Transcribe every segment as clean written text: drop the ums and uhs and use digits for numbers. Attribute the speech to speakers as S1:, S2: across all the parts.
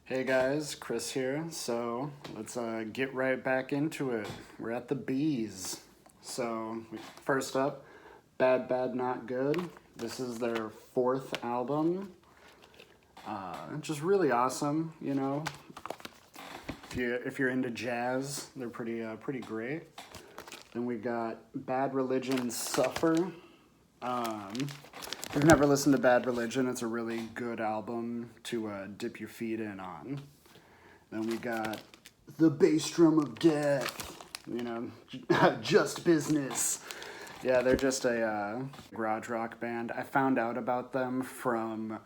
S1: Hey guys, Chris here. So let's get right back into it. We're at the Bees. So first up, Bad Bad Not Good. This is their fourth album. Just really awesome, you know. If you're into jazz, they're pretty great. Then we got Bad Religion Suffer. If you've never listened to Bad Religion, it's a really good album to dip your feet in on. Then we got The Bass Drum of Death, you know, Just Business. Yeah, they're just a garage rock band. I found out about them from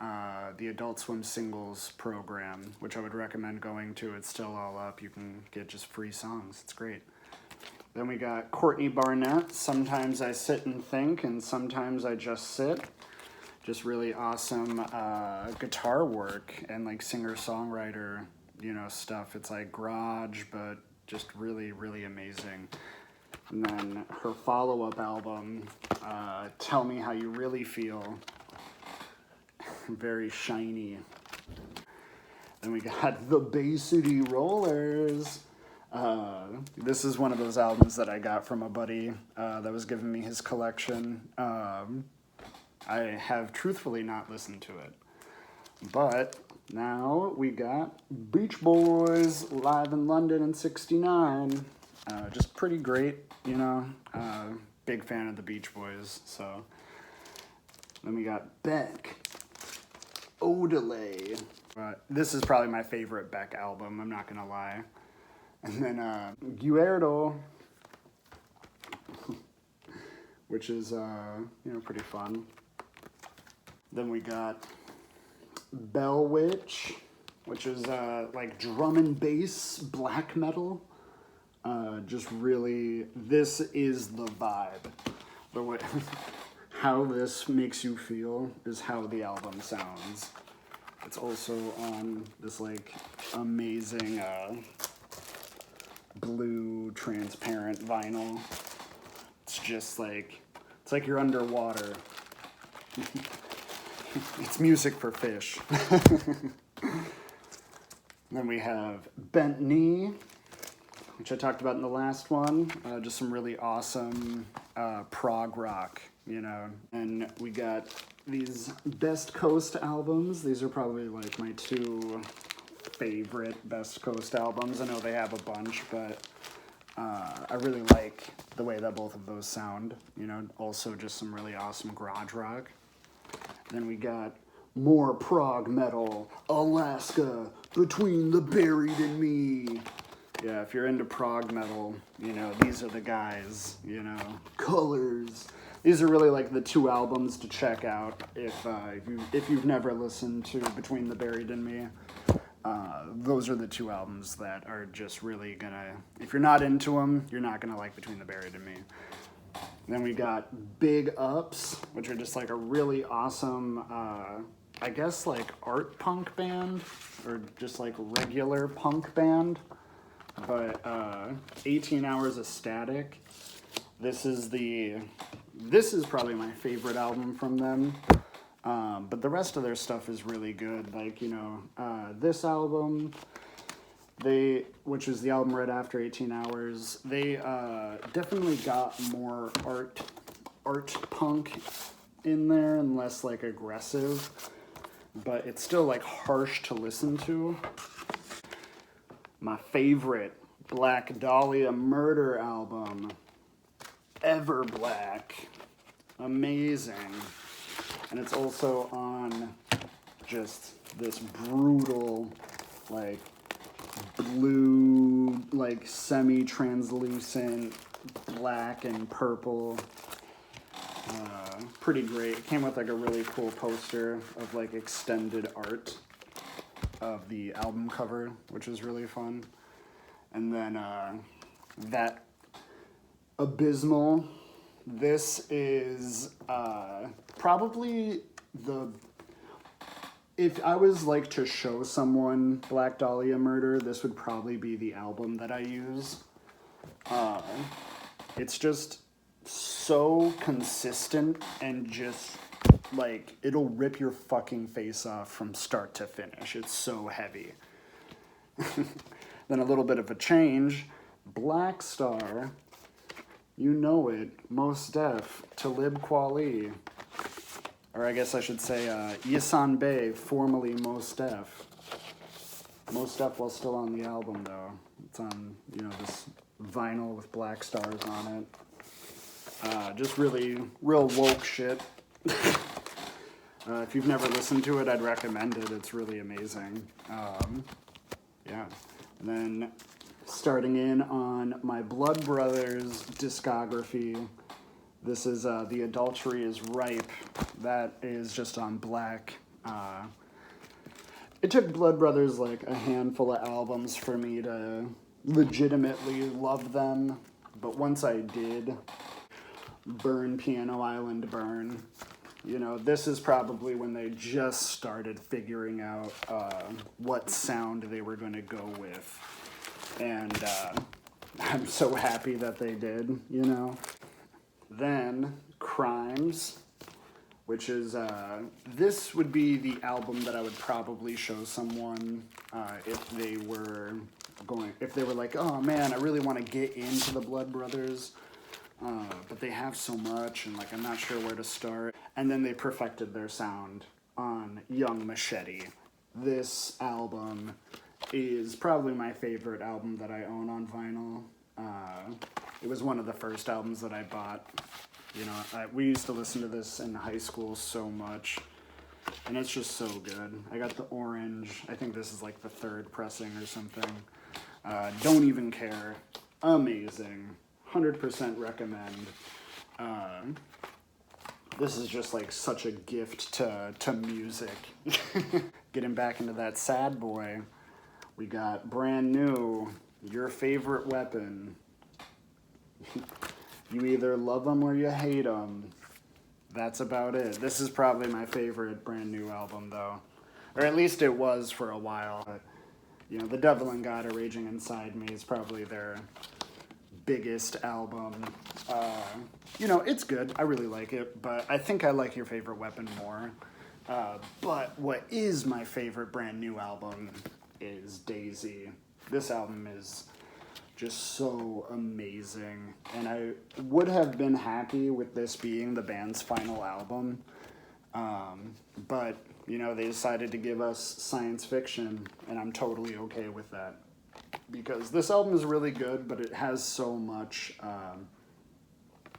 S1: the Adult Swim Singles program, which I would recommend going to. It's still all up. You can get just free songs. It's great. Then we got Courtney Barnett, Sometimes I Sit and Think, and Sometimes I Just Sit. Just really awesome guitar work and like singer-songwriter, you know, stuff. It's like garage, but just really, really amazing. And then her follow-up album, Tell Me How You Really Feel. Very shiny. Then we got The Bay City Rollers. This is one of those albums that I got from a buddy that was giving me his collection. I have truthfully not listened to it. But now we got Beach Boys live in London in '69. Just pretty great, you know. Big fan of the Beach Boys. So then we got Beck, Odelay. This is probably my favorite Beck album, I'm not gonna lie. And then Guerdo, which is you know, pretty fun. Then we got Bell Witch, which is like drum and bass black metal. Just really, this is the vibe. The way, how this makes you feel is how the album sounds. It's also on this like amazing blue transparent vinyl. It's just like, it's like you're underwater. It's music for fish. Then we have Bent Knee, which I talked about in the last one. Just some really awesome prog rock, you know. And we got these Best Coast albums. These are probably like my two favorite Best Coast albums. I know they have a bunch, but I really like the way that both of those sound. You know, also just some really awesome garage rock. Then we got more prog metal, Alaska, Between the Buried and Me. Yeah, if you're into prog metal, you know, these are the guys, you know. Colors. These are really like the two albums to check out if you've never listened to Between the Buried and Me. Those are the two albums that are just really gonna, if you're not into them, you're not gonna like Between the Buried and Me. Then we got Big Ups, which are just like a really awesome, I guess like art punk band, or just like regular punk band. But 18 Hours of Static. This is probably my favorite album from them. But the rest of their stuff is really good. Like, you know, this album, which is the album right after 18 Hours, they definitely got more art punk in there and less like aggressive, but it's still like harsh to listen to. My favorite Black Dahlia Murder album, Ever Black. Amazing. And it's also on just this brutal, like, blue, like, semi-translucent black and purple. Pretty great. It came with, like, a really cool poster of, like, extended art of the album cover, which is really fun. And then that Abysmal. This is probably if I was like to show someone Black Dahlia Murder, this would probably be the album that I use. It's just so consistent and just like it'll rip your fucking face off from start to finish. It's so heavy. Then a little bit of a change. Black Star, you know it, Mos Def, Talib Kweli. Or I guess I should say Yisan Bey, formerly Mos Def. Mos Def while still on the album though. It's on, you know, this vinyl with black stars on it. Just really, real woke shit. If you've never listened to it, I'd recommend it. It's really amazing. Yeah. And then starting in on my Blood Brothers discography, this is The Adultery is Ripe. That is just on black. It took Blood Brothers like a handful of albums for me to legitimately love them. But once I did, Burn, Piano Island, Burn. You know, this is probably when they just started figuring out what sound they were going to go with. And I'm so happy that they did, you know. Then, Crimes, which is, this would be the album that I would probably show someone if they were like, oh man, I really want to get into the Blood Brothers. But they have so much, and like I'm not sure where to start. And then they perfected their sound on Young Machete. This album is probably my favorite album that I own on vinyl. It was one of the first albums that I bought. You know, we used to listen to this in high school so much, and it's just so good. I got the orange. I think this is like the third pressing or something. Don't Even Care. Amazing. 100% recommend. This is just like such a gift to music. Getting back into that sad boy, we got brand new, Your Favorite Weapon. You either love them or you hate them. That's about it. This is probably my favorite brand new album though. Or at least it was for a while. You know, The Devil and God Are Raging Inside Me is probably their biggest album. You know, it's good. I really like it, but I think I like Your Favorite Weapon more. But what is my favorite brand new album is Daisy. This album is just so amazing, and I would have been happy with this being the band's final album, but you know, they decided to give us science fiction, and I'm totally okay with that. Because this album is really good, but it has so much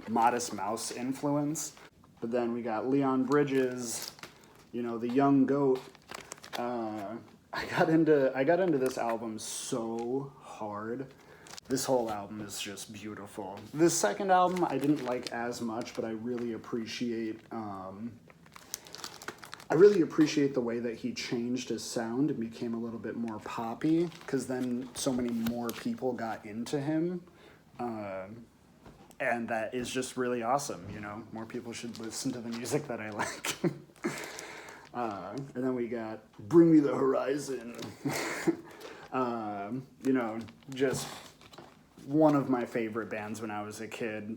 S1: Modest Mouse influence. But then we got Leon Bridges, you know, the young goat. I got into this album so hard. This whole album is just beautiful. This second album I didn't like as much, but I really appreciate the way that he changed his sound and became a little bit more poppy, because then so many more people got into him. And that is just really awesome, you know? More people should listen to the music that I like. And then we got Bring Me the Horizon. You know, just one of my favorite bands when I was a kid.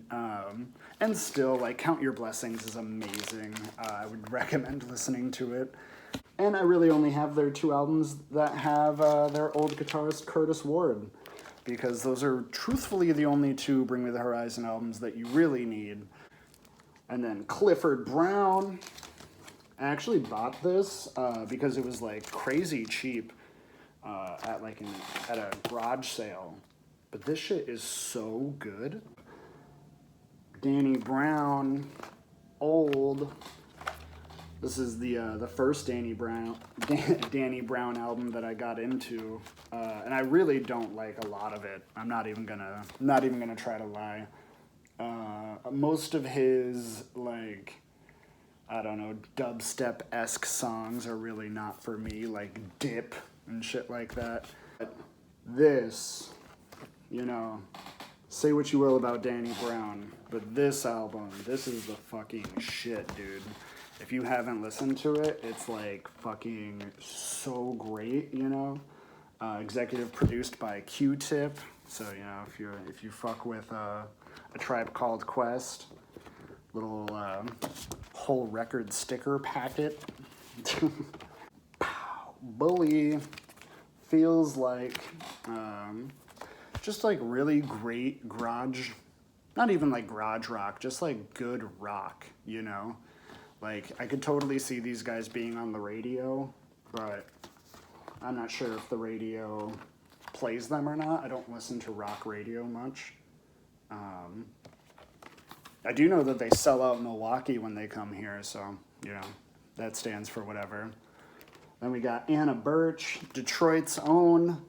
S1: And still, like, Count Your Blessings is amazing. I would recommend listening to it. And I really only have their two albums that have their old guitarist Curtis Ward, because those are truthfully the only two Bring Me the Horizon albums that you really need. And then Clifford Brown. I actually bought this because it was like crazy cheap at a garage sale. But this shit is so good. Danny Brown, old. This is the first Danny Brown album that I got into, and I really don't like a lot of it. I'm not even gonna try to lie. Most of his, like, I don't know, dubstep-esque songs are really not for me, like Dip and shit like that. But this, you know, say what you will about Danny Brown, but this album, this is the fucking shit, dude. If you haven't listened to it, it's like fucking so great, you know? Executive produced by Q-Tip, so, you know, if you fuck with A Tribe Called Quest, little whole record sticker packet. Pow Bully, feels like just like really great garage, not even like garage rock, just like good rock, you know? Like, I could totally see these guys being on the radio, but I'm not sure if the radio plays them or not. I don't listen to rock radio much. I do know that they sell out Milwaukee when they come here, so, you know, that stands for whatever. Then we got Anna Birch, Detroit's own.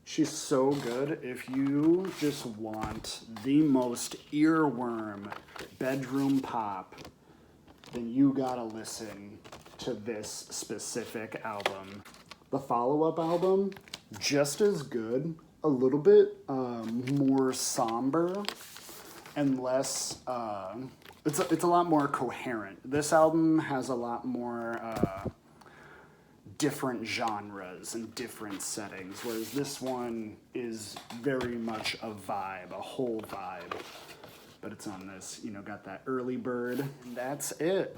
S1: She's so good. If you just want the most earworm bedroom pop, then you gotta listen to this specific album. The follow-up album, just as good, a little bit more somber and less, it's a lot more coherent. This album has a lot more different genres and different settings, whereas this one is very much a vibe, a whole vibe. But it's on this, you know, got that early bird. And that's it.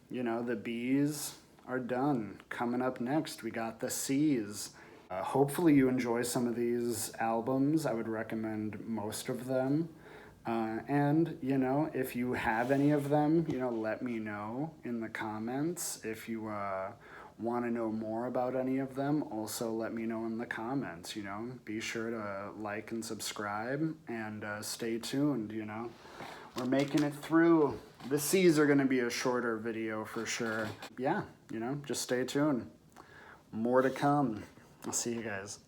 S1: You know, the B's are done. Coming up next, we got the C's. Hopefully you enjoy some of these albums. I would recommend most of them. And, you know, if you have any of them, you know, let me know in the comments. If you want to know more about any of them, also let me know in the comments, you know. Be sure to like and subscribe and stay tuned, you know. We're making it through. The C's are going to be a shorter video for sure. Yeah, you know, just stay tuned. More to come. I'll see you guys.